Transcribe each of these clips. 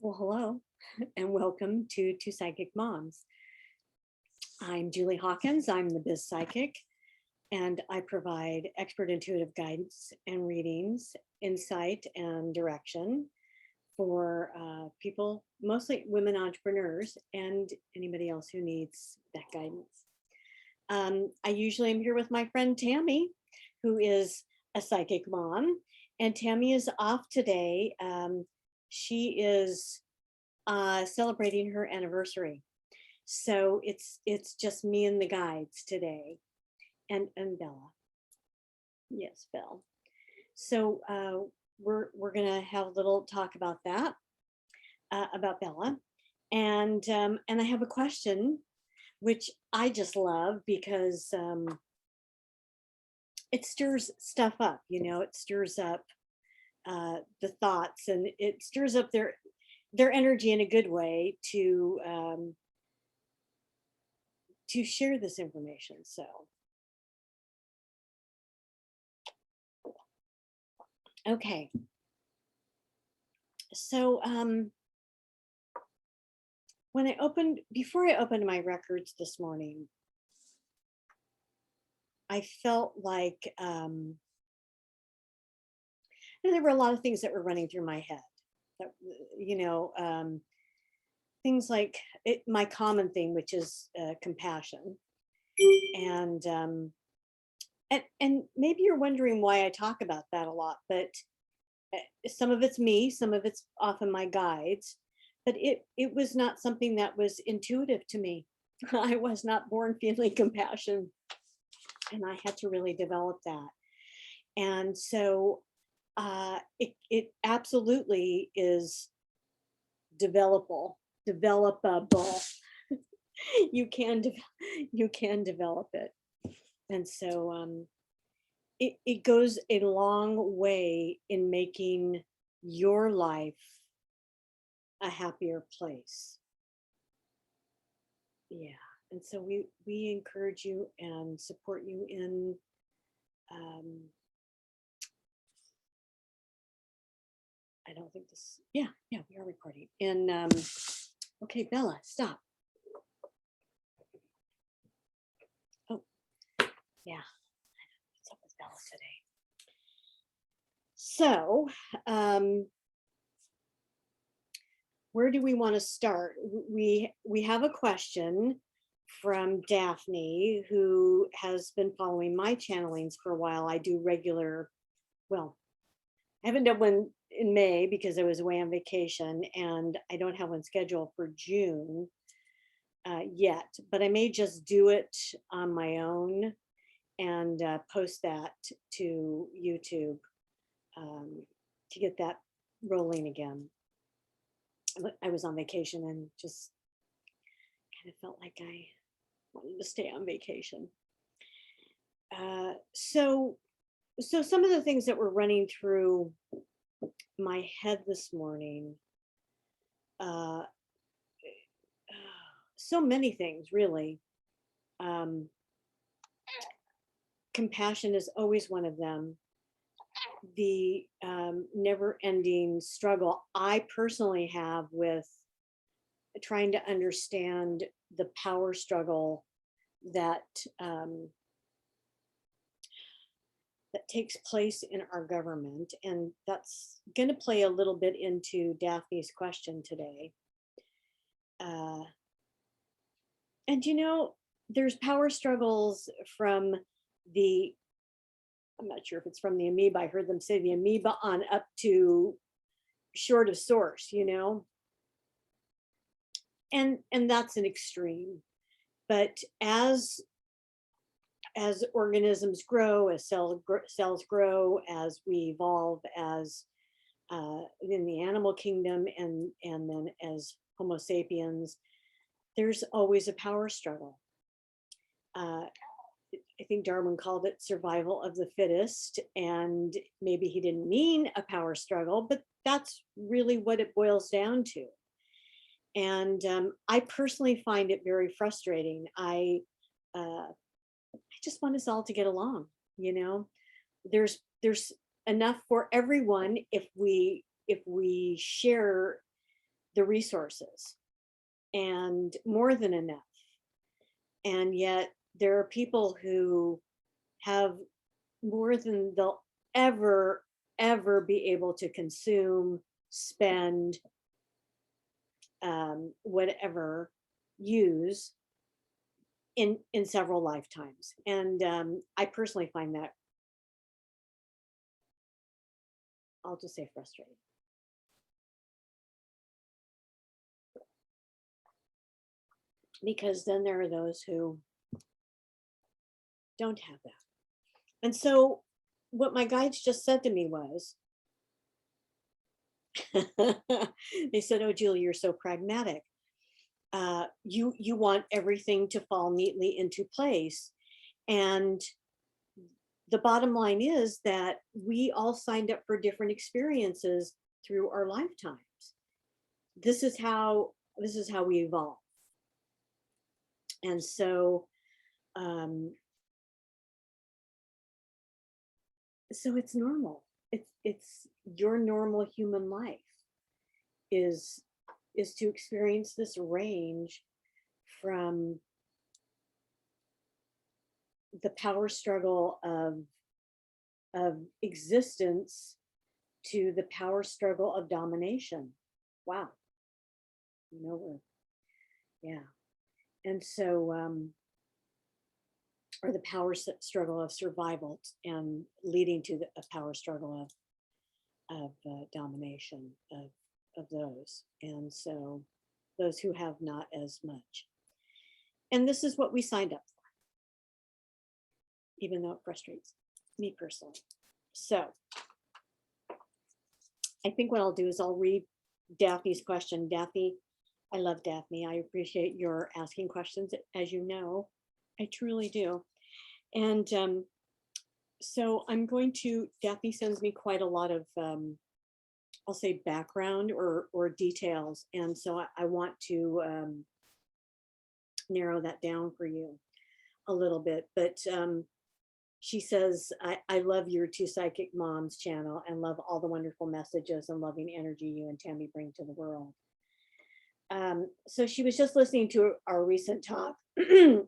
Well, hello, and welcome to Two Psychic Moms. I'm Julie Hawkins. I'm the Biz Psychic, and I provide expert intuitive guidance and readings, insight, and direction for people, mostly women entrepreneurs, and anybody else who needs that guidance. I usually am here with my friend Tammy, who is a psychic mom, and Tammy is off today. She is celebrating her anniversary. So it's just me and the guides today, and Bella. Yes, Belle. So we're gonna have a little talk about that, about Bella, and I have a question, which I just love because it stirs stuff up. It stirs up the thoughts, and it stirs up their energy in a good way to share this information. So, okay. So, before I opened my records this morning, I felt like, and there were a lot of things that were running through my head. That, things like my common thing, which is compassion, and and maybe you're wondering why I talk about that a lot, but some of it's me, some of it's often my guides, but it was not something that was intuitive to me. I was not born feeling compassion, and I had to really develop that. And so it absolutely is developable. You can develop it. And so it goes a long way in making your life a happier place. Yeah. And so we encourage you and support you in I don't think this, yeah, we are recording. And okay, Bella, stop. Oh, yeah. What's up with Bella today? So, where do we want to start? We have a question from Daphne, who has been following my channelings for a while. I do regular, well, I haven't done one in May because I was away on vacation, and I don't have one scheduled for June yet, but I may just do it on my own and post that to YouTube to get that rolling again. I was on vacation and just kind of felt like I wanted to stay on vacation. So some of the things that were running through my head this morning, so many things really. Compassion is always one of them. The never-ending struggle I personally have with trying to understand the power struggle that that takes place in our government, and that's going to play a little bit into Daphne's question today. And there's power struggles from the, I'm not sure if it's from the amoeba. I heard them say the amoeba on up to short of source, and that's an extreme. But as organisms grow, as cells grow, as we evolve, as in the animal kingdom, and then as Homo sapiens, there's always a power struggle. I think Darwin called it survival of the fittest, and maybe he didn't mean a power struggle, but that's really what it boils down to. And I personally find it very frustrating. I just want us all to get along. There's enough for everyone if we share the resources and more than enough. And yet there are people who have more than they'll ever be able to consume, spend, whatever, use in several lifetimes. And I personally find that, I'll just say, frustrating. Because then there are those who don't have that. And so what my guides just said to me was, they said, "Oh, Julie, you're so pragmatic. You want everything to fall neatly into place." And the bottom line is that we all signed up for different experiences through our lifetimes. This is how we evolve. And so so it's normal. It's your normal human life is to experience this range from the power struggle of existence to the power struggle of domination. Wow. You know, yeah. And so or the power struggle of survival and leading to a power struggle of domination of those. And so those who have not as much. And this is what we signed up for, even though it frustrates me personally. So I think what I'll do is I'll read Daphne's question. Daphne, I love Daphne. I appreciate your asking questions, as you know. I truly do. And so I'm going to, Daphne sends me quite a lot of, I'll say, background or details. And so I want to narrow that down for you a little bit. But she says, I love your Two Psychic Moms channel and love all the wonderful messages and loving energy you and Tammy bring to the world. So she was just listening to our recent talk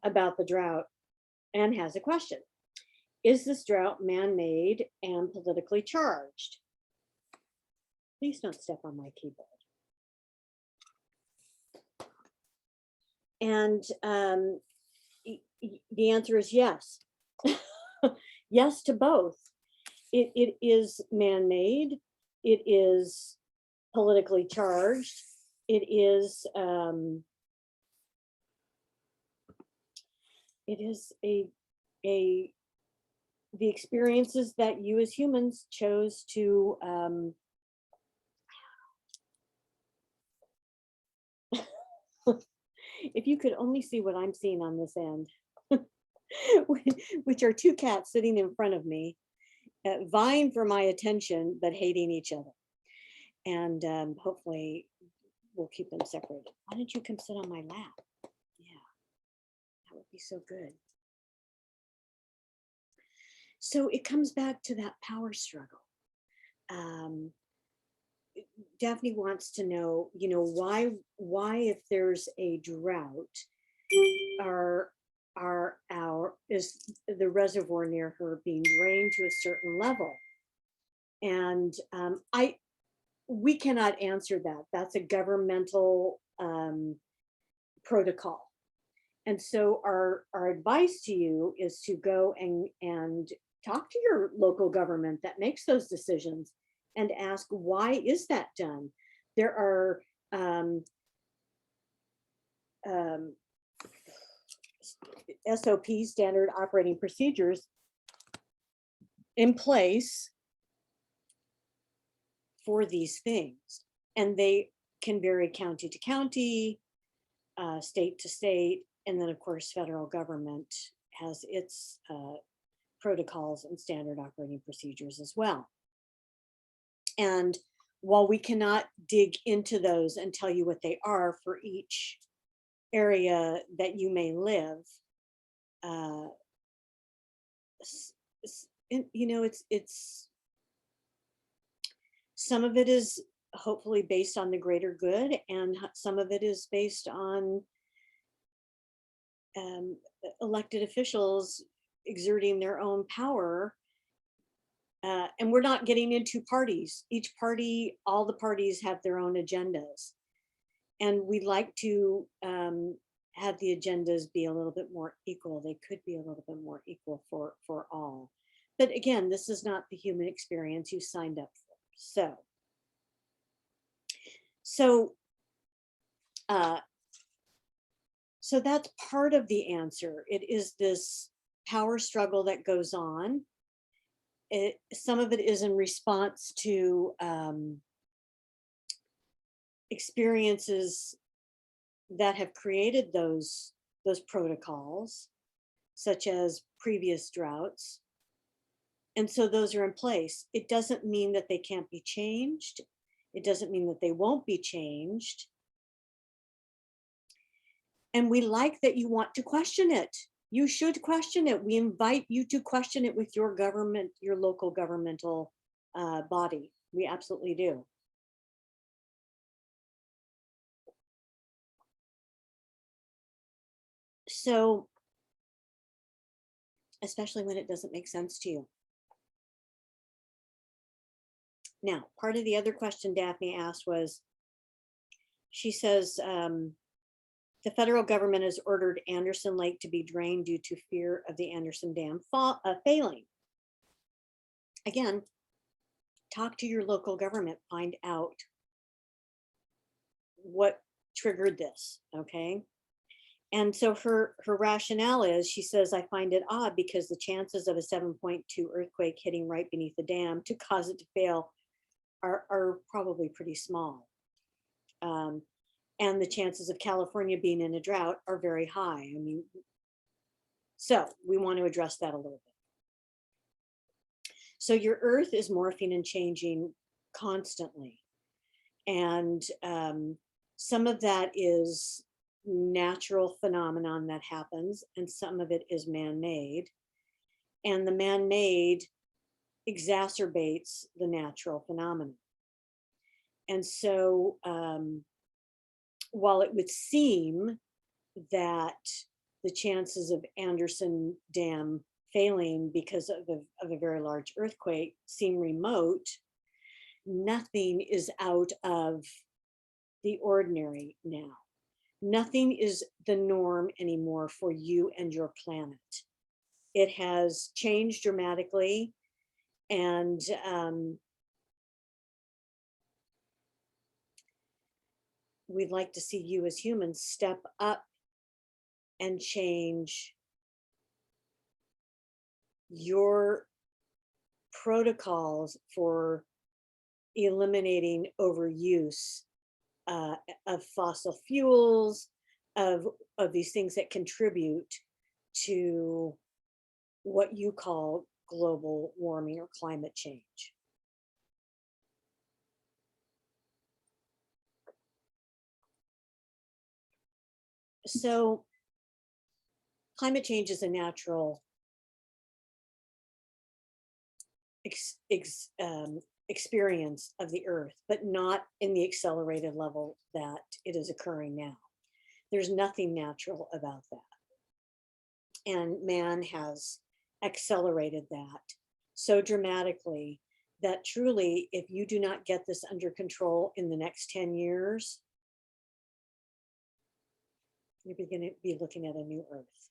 about the drought and has a question. Is this drought man-made and politically charged? Please don't step on my keyboard. And the answer is yes. Yes to both. It is man-made. It is politically charged. It is the experiences that you as humans chose to if you could only see what I'm seeing on this end, which are two cats sitting in front of me, vying for my attention, but hating each other. And hopefully we'll keep them separated. Why don't you come sit on my lap? Yeah, that would be so good. So it comes back to that power struggle. Daphne wants to know, why if there's a drought, is the reservoir near her being drained to a certain level? And we cannot answer that. That's a governmental protocol. And so our advice to you is to go and talk to your local government that makes those decisions and ask, why is that done? There are SOPs, standard operating procedures, in place for these things. And they can vary county to county, state to state, and then of course federal government has its protocols and standard operating procedures as well. And while we cannot dig into those and tell you what they are for each area that you may live, it's some of it is hopefully based on the greater good, and some of it is based on elected officials exerting their own power. And we're not getting into parties. Each party, all the parties have their own agendas. And we like to have the agendas be a little bit more equal. They could be a little bit more equal for all. But again, this is not the human experience you signed up for. So that's part of the answer. It is this power struggle that goes on. Some of it is in response to experiences that have created those protocols, such as previous droughts. And so those are in place. It doesn't mean that they can't be changed. It doesn't mean that they won't be changed. And we like that you want to question it. You should question it. We invite you to question it with your government, your local governmental body. We absolutely do. So, especially when it doesn't make sense to you. Now, part of the other question Daphne asked was, she says, the federal government has ordered Anderson Lake to be drained due to fear of the Anderson Dam failing. Again, talk to your local government, find out what triggered this, okay? And so her rationale is, she says, I find it odd because the chances of a 7.2 earthquake hitting right beneath the dam to cause it to fail are probably pretty small. And the chances of California being in a drought are very high. I mean, so we want to address that a little bit. So your earth is morphing and changing constantly. And some of that is natural phenomenon that happens, and some of it is man-made. And the man-made exacerbates the natural phenomenon. And so while it would seem that the chances of Anderson Dam failing because of a very large earthquake seem remote, nothing is out of the ordinary now. Nothing is the norm anymore for you and your planet. It has changed dramatically, and we'd like to see you as humans step up and change your protocols for eliminating overuse of fossil fuels, of these things that contribute to what you call global warming or climate change. So climate change is a natural experience of the earth, but not in the accelerated level that it is occurring now. There's nothing natural about that. And man has accelerated that so dramatically that truly, if you do not get this under control in the next 10 years, you're going to be looking at a new earth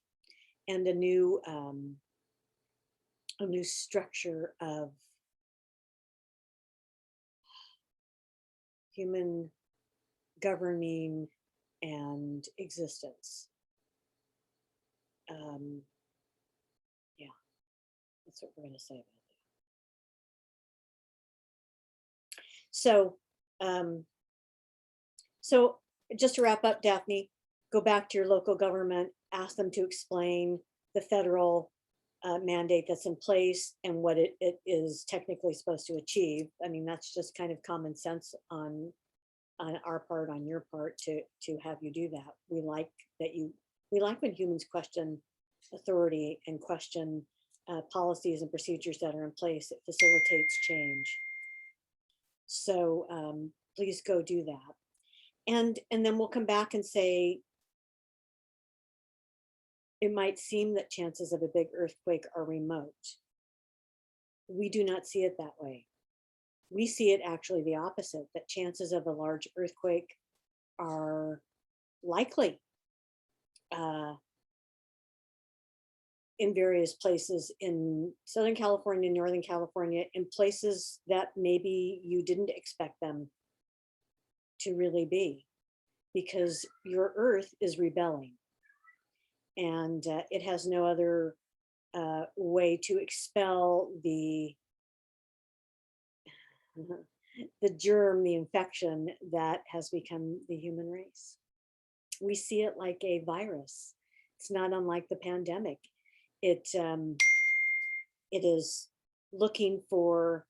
and a new structure of human governing and existence. Yeah, that's what we're going to say about that. So, so just to wrap up, Daphne, go back to your local government, ask them to explain the federal mandate that's in place and what it is technically supposed to achieve. I mean, that's just kind of common sense on our part, on your part, to have you do that. We like when humans question authority and question policies and procedures that are in place. It facilitates change. So please go do that. And then we'll come back and say, it might seem that chances of a big earthquake are remote. We do not see it that way. We see it actually the opposite, that chances of a large earthquake are likely in various places in Southern California, Northern California, in places that maybe you didn't expect them to really be, because your earth is rebelling, and it has no other way to expel the germ, the infection that has become the human race. We see it like a virus. It's not unlike the pandemic. It is looking for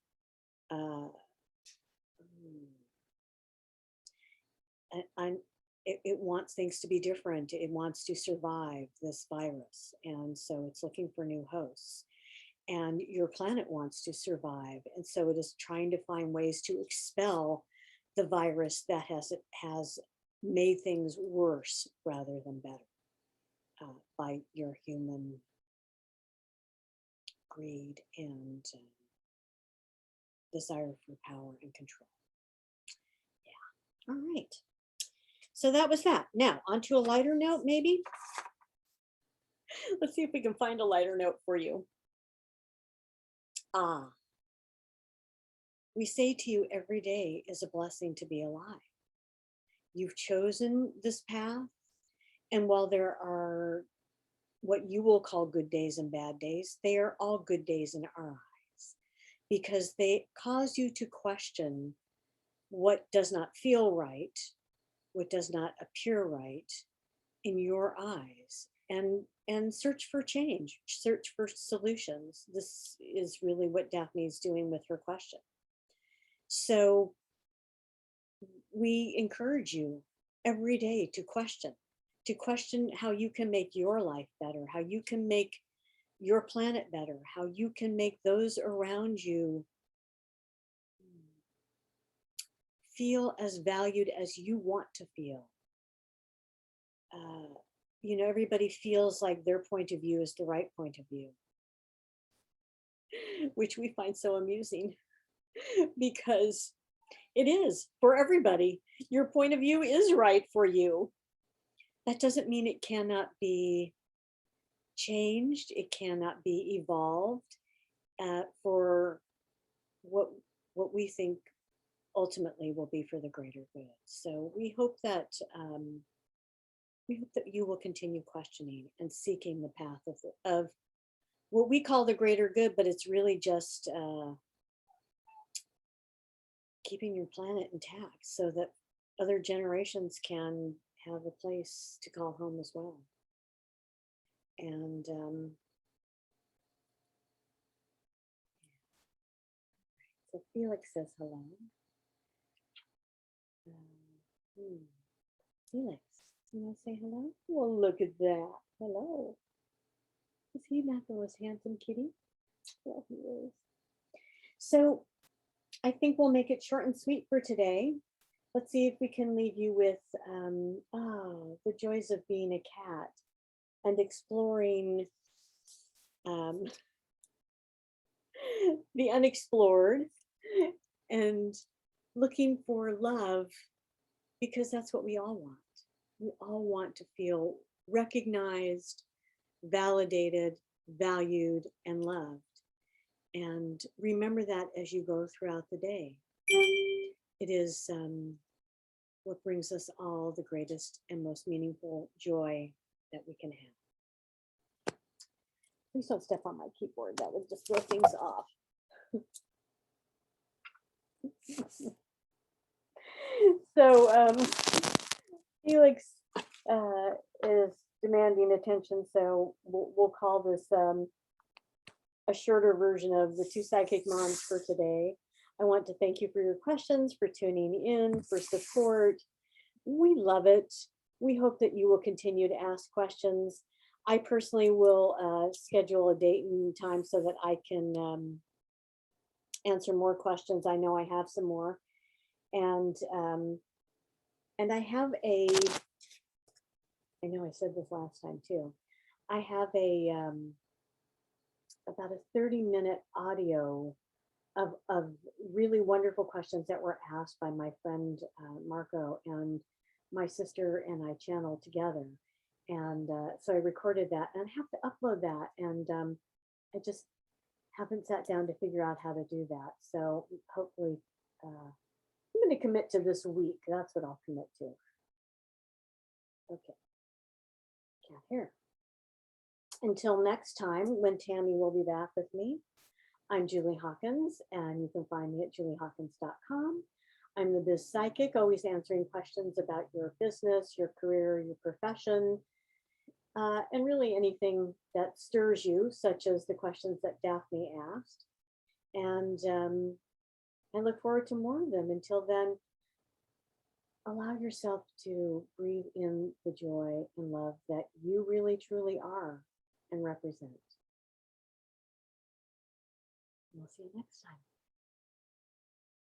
it wants things to be different. It wants to survive this virus, and so it's looking for new hosts. And your planet wants to survive, and so it is trying to find ways to expel the virus that has made things worse rather than better by your human greed and desire for power and control. Yeah. All right. So that was that. Now, onto a lighter note, maybe. Let's see if we can find a lighter note for you. We say to you every day is a blessing to be alive. You've chosen this path, and while there are what you will call good days and bad days, they are all good days in our eyes, because they cause you to question what does not feel right, what does not appear right in your eyes, and search for change, search for solutions. This is really what Daphne is doing with her question. So we encourage you every day to question how you can make your life better, how you can make your planet better, how you can make those around you feel as valued as you want to feel. You know, everybody feels like their point of view is the right point of view, which we find so amusing because it is for everybody. Your point of view is right for you. That doesn't mean it cannot be changed. It cannot be evolved for what we think ultimately will be for the greater good. So we hope that you will continue questioning and seeking the path of what we call the greater good, but it's really just keeping your planet intact so that other generations can have a place to call home as well. And so Felix says hello. Felix, you want to say hello? Well, look at that. Hello. Is he not the most handsome kitty? Well, he is. So I think we'll make it short and sweet for today. Let's see if we can leave you with the joys of being a cat and exploring the unexplored and looking for love, because that's what we all want. We all want to feel recognized, validated, valued, and loved. And remember that as you go throughout the day. It is what brings us all the greatest and most meaningful joy that we can have. Please don't step on my keyboard. That would just throw things off. So Felix is demanding attention, so we'll call this a shorter version of the Two Psychic Moms for today. I want to thank you for your questions, for tuning in, for support. We love it. We hope that you will continue to ask questions. I personally will schedule a date and time so that I can answer more questions. I know I have some more. And I have I know I said this last time too. I have about a 30-minute audio of really wonderful questions that were asked by my friend Marco, and my sister and I channeled together. And so I recorded that, and I have to upload that. And I just haven't sat down to figure out how to do that. So hopefully, I'm going to commit to this week. That's what I'll commit to. Okay. Can't hear. Until next time, when Tammy will be back with me, I'm Julie Hawkins, and you can find me at juliehawkins.com. I'm the Biz Psychic, always answering questions about your business, your career, your profession, and really anything that stirs you, such as the questions that Daphne asked. And I look forward to more of them. Until then, allow yourself to breathe in the joy and love that you really, truly are and represent. We'll see you next time.